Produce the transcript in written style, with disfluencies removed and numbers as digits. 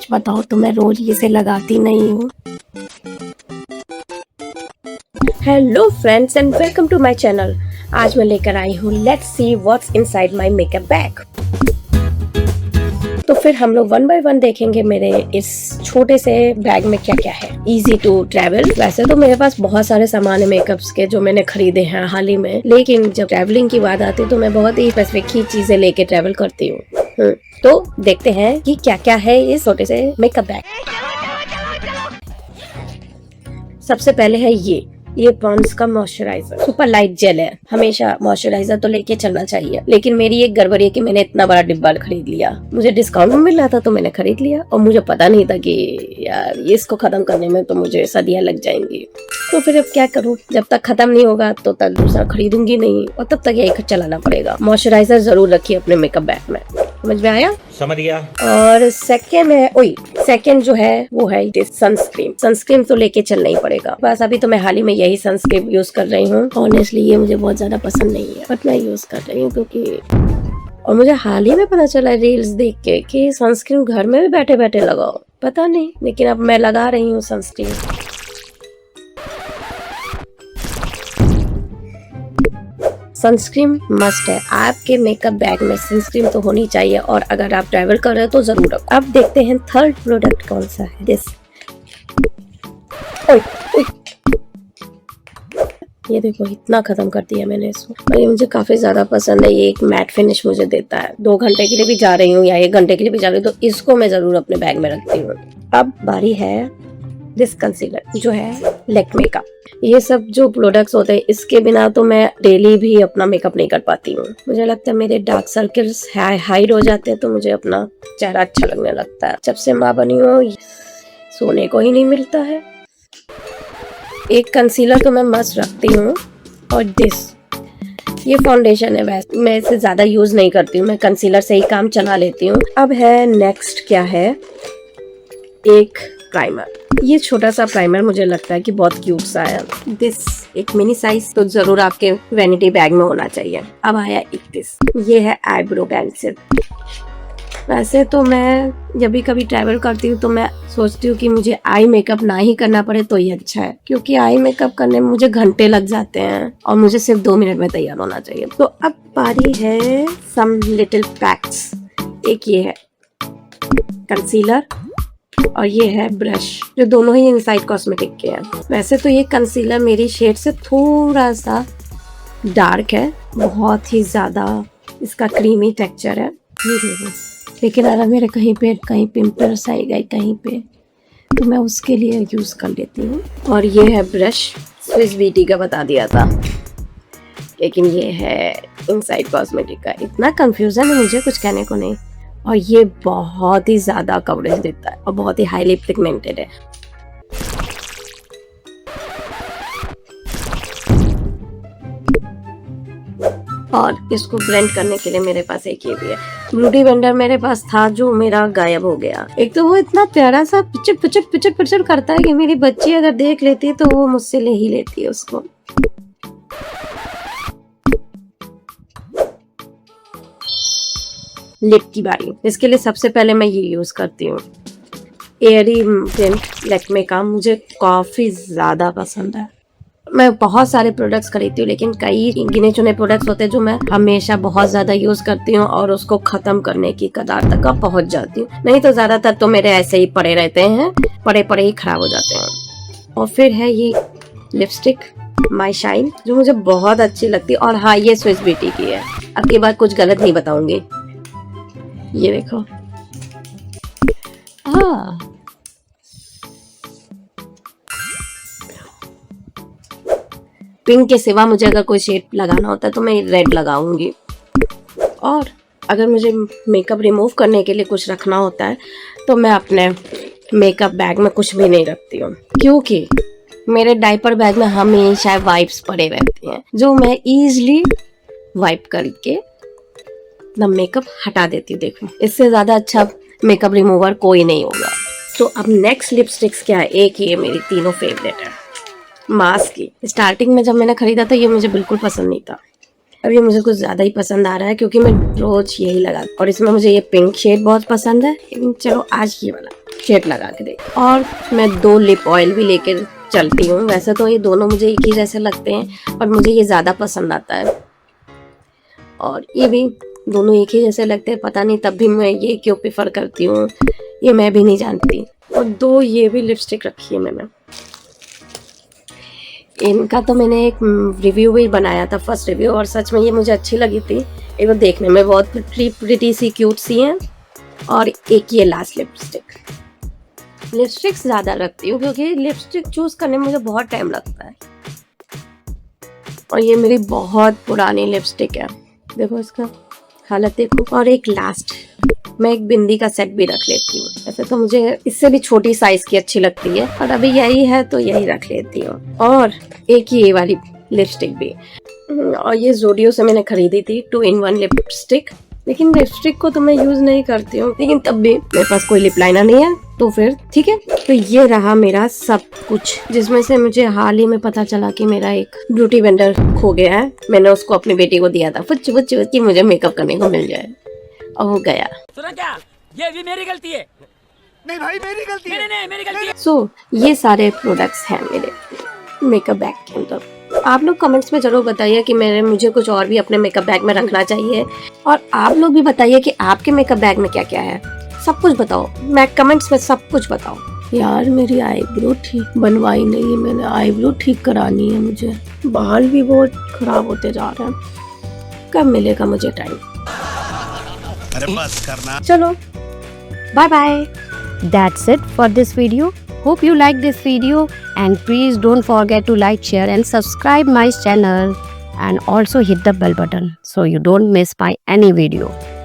सच बताओ तो मैं रोज इसे लगाती नहीं हूँ। Hello friends and welcome to my channel. आज मैं लेकर आई हूँ let's see what's inside my makeup bag. तो फिर हम लोग वन बाय वन देखेंगे मेरे इस छोटे से बैग में क्या क्या है। Easy to travel. वैसे तो मेरे पास बहुत सारे सामान है मेकअप्स के जो मैंने खरीदे हैं हाल ही में, लेकिन जब ट्रैवलिंग की बात आती है तो मैं बहुत ही स्पेसिफिक ही चीजें लेके ट्रैवल करती हूँ। तो देखते हैं कि क्या क्या है इस छोटे से मेकअप बैग। सबसे पहले है ये पॉन्ड्स का मॉइस्चराइजर सुपर लाइट जेल है। हमेशा मॉइस्चराइजर तो लेके चलना चाहिए, लेकिन मेरी एक गड़बड़ी है कि मैंने इतना बड़ा डिब्बा खरीद लिया। मुझे डिस्काउंट में मिल रहा था तो मैंने खरीद लिया और मुझे पता नहीं था कि यार ये इसको खत्म करने में तो मुझे सदियां लग जाएंगी। तो फिर अब क्या करूं, जब तक खत्म नहीं होगा तो तक दूसरा खरीदूंगी नहीं और तब तक यही चलाना पड़ेगा। मॉइस्चराइजर जरूर रखिए अपने मेकअप बैग में। समझ में आया? समझ गया। और सेकंड जो है वो है सनस्क्रीन। सनस्क्रीन तो लेके चलना ही पड़ेगा। बस अभी तो मैं हाल ही में यही सनस्क्रीन यूज कर रही हूँ। ऑनेस्टली ये मुझे बहुत ज्यादा पसंद नहीं है बट मैं यूज कर रही हूँ क्योंकि, और मुझे हाल ही में पता चला रील्स देख के कि सनस्क्रीन घर में भी बैठे बैठे लगाओ। पता नहीं, लेकिन अब मैं लगा रही हूँ सनस्क्रीन। सनस्क्रीन मस्ट है। आपके मेकअप बैग में सनस्क्रीन तो होनी चाहिए और अगर आप ट्रैवल कर रहे हो तो जरूर रखो। अब देखते हैं थर्ड प्रोडक्ट कौन सा है। दिस ये देखो, इतना खत्म कर दिया मैंने इसको और ये मुझे काफी ज्यादा पसंद है। ये एक मैट फिनिश मुझे देता है। 2 घंटे के लिए भी जा रही हूँ या 1 घंटे के लिए भी जा रही हूँ तो इसको मैं जरूर अपने बैग में रखती हूँ। अब बारी है दिस कंसीलर जो है लैक्मे का। ये सब जो प्रोडक्ट्स होते हैं इसके बिना तो मैं डेली भी अपना मेकअप नहीं कर पाती हूँ। मुझे लगता है मेरे डार्क सर्कल्स हाइड हो जाते हैं तो मुझे अपना चेहरा अच्छा लगने लगता है। जब से माँ बनी हूँ सोने को ही नहीं मिलता है। एक कंसीलर तो मैं मस्त रखती हूँ और ये फाउंडेशन है। वैसे मैं इसे ज्यादा यूज नहीं करती हूँ, मैं कंसीलर से ही काम चला लेती हूँ। अब है नेक्स्ट क्या है, एक प्राइमर। ये छोटा सा प्राइमर मुझे लगता है कि बहुत क्यूट सा है। एक मिनी साइज तो जरूर आपके वैनिटी बैग में होना चाहिए। अब आया ये है आईब्रो पेंसिल। वैसे तो मैं जब भी कभी ट्रैवल करती हूँ तो मैं सोचती हूँ कि मुझे आई मेकअप ना ही करना पड़े तो ही अच्छा है, क्योंकि आई मेकअप करने में मुझे घंटे लग जाते हैं और मुझे सिर्फ 2 मिनट में तैयार होना चाहिए। तो अब बारी है सम लिटिल पैक्स। एक ये है कंसीलर और ये है ब्रश, जो दोनों ही इनसाइड कॉस्मेटिक के हैं। वैसे तो ये कंसीलर मेरी शेड से थोड़ा सा डार्क है, बहुत ही ज्यादा इसका क्रीमी टेक्सचर है, लेकिन अगर मेरे कहीं पिंपल्स आई गए कहीं पे तो मैं उसके लिए यूज कर लेती हूँ। और ये है ब्रश, स्विस ब्यूटी का बता दिया था, लेकिन ये है इनसाइड कॉस्मेटिक का। इतना कंफ्यूजन है मुझे, कुछ कहने को नहीं। और ये बहुत ही ज्यादा कवरेज देता है और बहुत ही हाईली पिगमेंटेड है। और इसको ब्लेंड करने के लिए मेरे पास एक ये भी है। ब्यूटी ब्लेंडर मेरे पास था जो मेरा गायब हो गया। एक तो वो इतना प्यारा सा पिचट करता है कि मेरी बच्ची अगर देख लेती है तो वो मुझसे ले ही लेती है उसको। लिप की बारी। इसके लिए सबसे पहले मैं ये यूज करती हूँ एयरी टिंट लैक्मे का। मुझे काफी ज्यादा पसंद है। मैं बहुत सारे प्रोडक्ट्स खरीदती हूँ, लेकिन कई गिने चुने प्रोडक्ट्स होते हैं जो मैं हमेशा बहुत ज्यादा यूज करती हूँ और उसको खत्म करने की कगार तक पहुंच जाती हूँ। नहीं तो ज्यादातर तो मेरे ऐसे ही पड़े रहते हैं, पड़े ही खराब हो जाते हैं। और फिर है ये लिपस्टिक माई शाइन, जो मुझे बहुत अच्छी लगती है। और हाँ, ये स्विस ब्यूटी की है। अब की बार कुछ गलत नहीं बताऊंगी। ये देखो, पिंक के सिवा मुझे अगर कोई शेड लगाना होता है तो मैं रेड लगाऊंगी। और अगर मुझे मेकअप रिमूव करने के लिए कुछ रखना होता है तो मैं अपने मेकअप बैग में कुछ भी नहीं रखती हूँ, क्योंकि मेरे डायपर बैग में हमेशा वाइप्स पड़े रहते हैं जो मैं इजीली वाइप करके ना मेकअप हटा देती हूँ। देखो, इससे ज्यादा अच्छा मेकअप रिमूवर कोई नहीं होगा। तो अब नेक्स्ट लिपस्टिक्स क्या है। एक ये मेरी तीनों फेवरेट है, मास्क की। स्टार्टिंग में जब मैंने खरीदा था ये मुझे बिल्कुल पसंद नहीं था, अब ये मुझे कुछ ज्यादा ही पसंद आ रहा है क्योंकि मैं रोज यही लगा। और इसमें मुझे ये पिंक शेड बहुत पसंद है, लेकिन चलो आज ये वाला। शेड लगा के दे। और मैं 2 लिप ऑयल भी लेकर चलती हूँ। वैसे तो ये दोनों मुझे एक ही जैसे लगते हैं, पर मुझे ये ज़्यादा पसंद आता है। और ये भी दोनों एक ही जैसे लगते हैं, पता नहीं तब भी मैं ये क्यों प्रेफर करती हूँ, ये मैं भी नहीं जानती। और 2 ये भी लिपस्टिक रखी है मैंने। इनका तो मैंने एक रिव्यू भी बनाया था, फर्स्ट रिव्यू, और सच में ये मुझे अच्छी लगी थी। एक बार देखने में बहुत प्रिटी सी क्यूट सी हैं। और एक ये लास्ट लिपस्टिक ज़्यादा रखती हूँ क्योंकि लिपस्टिक चूज़ करने में मुझे बहुत टाइम लगता है। और ये मेरी बहुत पुरानी लिपस्टिक है, देखो इसका हालत देखो। और एक लास्ट, मैं एक बिंदी का सेट भी रख लेती हूँ। ऐसे तो मुझे इससे भी छोटी साइज की अच्छी लगती है, पर अभी यही है तो यही रख लेती हूँ। और एक ये वाली लिपस्टिक भी, और ये ज़ोडियो से मैंने खरीदी थी 2-in-1 लिपस्टिक। लेकिन लिपस्टिक को तो मैं यूज़ नहीं करती हूँ, लेकिन तब भी मेरे पास कोई लिप लाइनर नहीं है तो फिर ठीक है। तो ये रहा मेरा सब कुछ, जिसमें से मुझे हाल ही में पता चला कि मेरा एक ब्यूटी वेंडर खो गया है। मैंने उसको अपनी बेटी को दिया था, फुच कि मुझे मेकअप करने को मिल जाए, और वो गया। सुना क्या? ये भी मेरी गलती है। नहीं भाई मेरी गलती है। नहीं मेरी गलती है। सो ये सारे प्रोडक्ट्स हैं मेरे मेकअप बैग के अंदर। आप लोग कमेंट्स में जरूर बताइए कि मुझे कुछ और भी अपने मेकअप बैग में रखना चाहिए, और आप लोग भी बताइए कि आपके मेकअप बैग में क्या क्या है। सब कुछ बताओ, मैं कमेंट्स में सब कुछ बताओ। यार मेरी आईब्रो ठीक बनवाई नहीं है मैंने, आईब्रो ठीक करानी है मुझे। बाल भी बहुत खराब होते जा रहे हैं, कब मिलेगा मुझे टाइम? अरे बस करना। चलो bye bye. That's it for this video. Hope you like this video, and please don't forget to like, share and subscribe my channel, and also hit the bell button so you don't miss my any video.